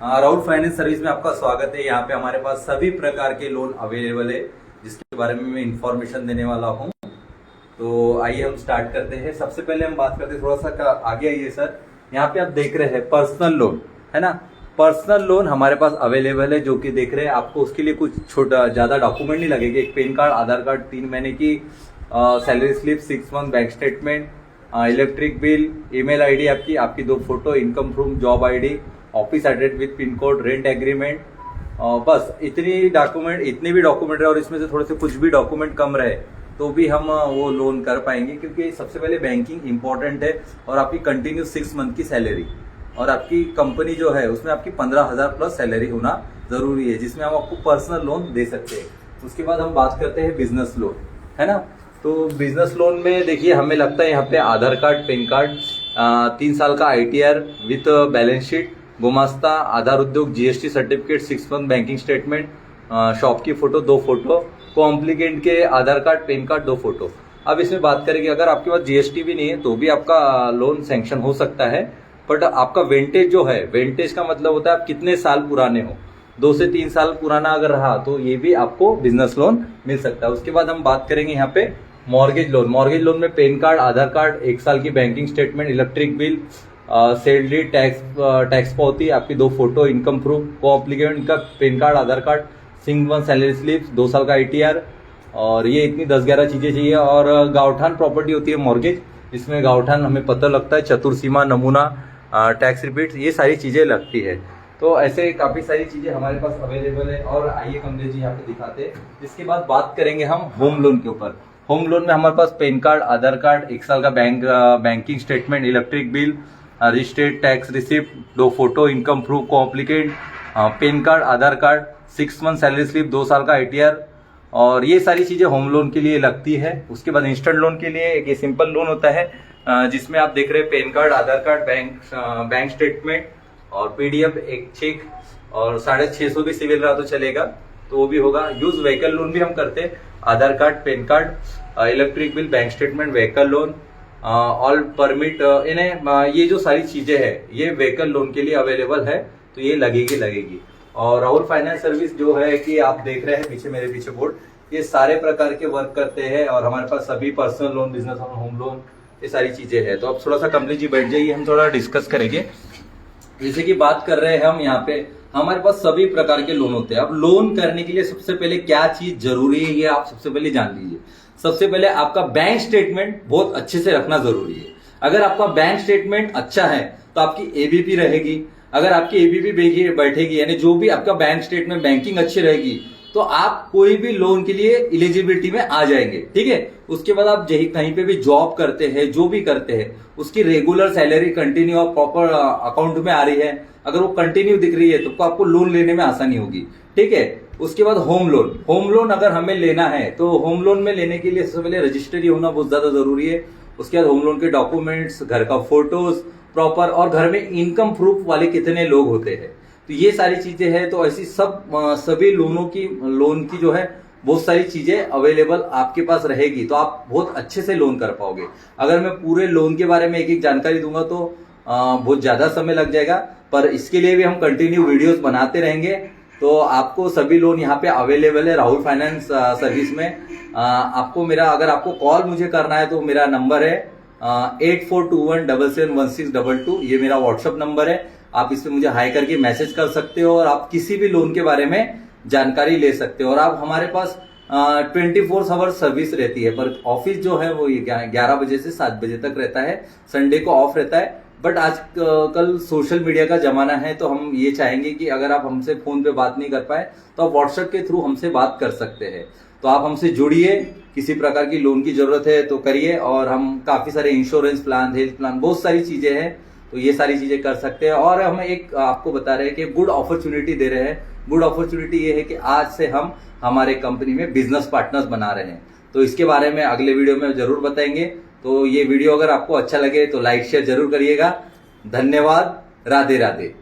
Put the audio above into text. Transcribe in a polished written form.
Rahul finance service में आपका स्वागत है। यहाँ पे हमारे पास सभी प्रकार के लोन अवेलेबल है जिसके बारे में मैं इंफॉर्मेशन देने वाला हूँ। तो आइए हम स्टार्ट करते हैं। सबसे पहले हम बात करते हैं, थोड़ा सा आगे आइए सर। यहाँ पे आप देख रहे हैं पर्सनल लोन, है ना। पर्सनल लोन हमारे पास अवेलेबल है, जो कि देख रहे हैं। आपको उसके लिए कुछ छोटा ज्यादा डॉक्यूमेंट नहीं लगेगा। एक पैन कार्ड, आधार कार्ड, 3 महीने की salary slip, 6 month bank statement, electric bill, email ID आपकी 2 photo, income proof, job ID, office address with pin code, rent agreement, बस इतने भी डॉक्यूमेंट रहे और इसमें से थोड़े से कुछ भी डॉक्यूमेंट कम रहे तो भी हम वो लोन कर पाएंगे, क्योंकि सबसे पहले बैंकिंग इंपॉर्टेंट है और आपकी कंटिन्यू 6 मंथ की सैलरी और आपकी कंपनी जो है उसमें आपकी 15,000 प्लस सैलरी होना जरूरी है, जिसमें हम आपको पर्सनल लोन दे सकते हैं। उसके बाद हम बात करते हैं बिजनेस लोन, है ना। तो बिजनेस लोन में देखिए, हमें लगता है यहाँ पे आधार कार्ड, पैन कार्ड, 3 साल का ITR विथ बैलेंस शीट, गुमास्ता, आधार उद्योग, GST certificate, 6 month banking statement, shop की फोटो, 2 फोटो, कॉम्प्लिकेंट के आधार कार्ड, पैन कार्ड, 2 फोटो। अब इसमें बात करेंगे, अगर आपके पास GST भी नहीं है तो भी आपका लोन सैंक्शन हो सकता है। बट आपका वेंटेज जो है, वेंटेज का मतलब होता है आप कितने साल पुराने हो। 2 से 3 साल पुराना अगर रहा तो ये भी आपको बिजनेस लोन मिल सकता है। उसके बाद हम बात करेंगे यहाँ पे मॉर्गेज लोन। मॉर्गेज लोन में पैन कार्ड, आधार कार्ड, 1 साल की banking statement, electric bill, salary, tax पावती, आपकी 2 फोटो, इनकम प्रूफ, को एप्लीकेंट का पैन कार्ड, आधार कार्ड, 6 मंथ सैलरी स्लिप, 2 साल का ITR, और ये इतनी 10-11 चीजें चाहिए। और गावठान प्रॉपर्टी होती है मॉर्गेज, इसमें गावठान हमें पता लगता है, चतुर्सीमा, नमूना, टैक्स रिपीट, ये सारी चीजें लगती है। तो ऐसे काफी सारी चीजें हमारे पास अवेलेबल है। और आइए कमलेश जी यहाँ पे दिखाते हैं। इसके बाद बात करेंगे हम होम लोन के ऊपर। होम लोन में हमारे पास पैन कार्ड, आधार कार्ड, 1 साल का banking statement, electric bill, registered tax receipt, 2 photo, income proof, को एप्लीकेंट, पैन कार्ड, आधार कार्ड, 6 मंथ सैलरी स्लिप, 2 साल का ITR, और ये सारी चीजें होम लोन के लिए लगती है। उसके बाद इंस्टेंट लोन के लिए एक सिंपल लोन होता है, जिसमें आप देख रहे हैं पैन कार्ड, आधार कार्ड, बैंक स्टेटमेंट और PDF, एक चेक, और 650 भी सिविल रहा तो चलेगा, तो वो भी होगा। यूज व्हीकल लोन भी हम करते हैं, Aadhaar card, PAN card, electric bill, bank statement, vehicle loan, all permit, इन्हें ये जो सारी चीजें हैं ये व्हीकल लोन के लिए अवेलेबल है, तो ये लगेगी। और राहुल फाइनेंस सर्विस जो है कि आप देख रहे हैं पीछे, मेरे पीछे बोर्ड, ये सारे प्रकार के वर्क करते हैं और हमारे पास सभी personal loan, business loan, home loan, ये सारी चीजें हैं। तो अब थोड़ा सा कमलेश जी बैठ जाइए, हम थोड़ा डिस्कस करेंगे। जैसे कि बात कर रहे हैं हम यहाँ पे, हमारे पास सभी प्रकार के लोन होते हैं। अब लोन करने के लिए सबसे पहले क्या चीज जरूरी है ये आप सबसे पहले जान लीजिए। सबसे पहले आपका बैंक स्टेटमेंट बहुत अच्छे से रखना जरूरी है। अगर आपका बैंक स्टेटमेंट अच्छा है तो आपकी ABP रहेगी। अगर आपकी ABP बैठेगी, यानी जो भी आपका बैंक स्टेटमेंट, बैंकिंग अच्छी रहेगी, तो आप कोई भी लोन के लिए एलिजिबिलिटी में आ जाएंगे, ठीक है। उसके बाद आप कहीं पे भी जॉब करते हैं, जो भी करते हैं, उसकी रेगुलर सैलरी कंटिन्यू और प्रॉपर अकाउंट में आ रही है, अगर वो कंटिन्यू दिख रही है तो आपको लोन लेने में आसानी होगी, ठीक है। उसके बाद होम लोन अगर हमें लेना है तो होम लोन में लेने के लिए सबसे पहले रजिस्ट्री होना बहुत ज्यादा जरूरी है। उसके बाद होम लोन के डॉक्यूमेंट्स, घर का फोटोज प्रॉपर, और घर में इनकम प्रूफ वाले कितने लोग होते हैं, तो ये सारी चीजें हैं। तो ऐसी सभी लोन की जो है बहुत सारी चीजें अवेलेबल आपके पास रहेगी, तो आप बहुत अच्छे से लोन कर पाओगे। अगर मैं पूरे लोन के बारे में एक जानकारी दूंगा तो बहुत ज्यादा समय लग जाएगा, पर इसके लिए भी हम कंटिन्यू वीडियोस बनाते रहेंगे। तो आपको सभी लोन यहाँ पे अवेलेबल है राहुल फाइनेंस सर्विस में। अगर आपको कॉल मुझे करना है तो मेरा नंबर है 8421771622, ये मेरा व्हाट्सएप नंबर है। आप इस पे मुझे हाई करके मैसेज कर सकते हो और आप किसी भी लोन के बारे में जानकारी ले सकते हो। और आप हमारे पास 24 आवर सर्विस रहती है, पर ऑफिस जो है वो 11 बजे से 7 बजे तक रहता है, संडे को ऑफ रहता है। बट आज कल सोशल मीडिया का जमाना है, तो हम ये चाहेंगे कि अगर आप हमसे फोन पे बात नहीं कर पाए तो आप व्हाट्सएप के थ्रू हमसे बात कर सकते हैं। तो आप हमसे जुड़िए, किसी प्रकार की लोन की जरूरत है तो करिए। और हम काफी सारे इंश्योरेंस प्लान, हेल्थ प्लान, बहुत सारी चीजें हैं, तो ये सारी चीजें कर सकते हैं। और हम एक आपको बता रहे हैं कि गुड अपॉर्चुनिटी दे रहे हैं। गुड अपॉर्चुनिटी ये है कि आज से हम हमारे कंपनी में बिजनेस पार्टनर्स बना रहे हैं, तो इसके बारे में अगले वीडियो में जरूर बताएंगे। तो ये वीडियो अगर आपको अच्छा लगे तो लाइक शेयर जरूर करिएगा। धन्यवाद। राधे राधे।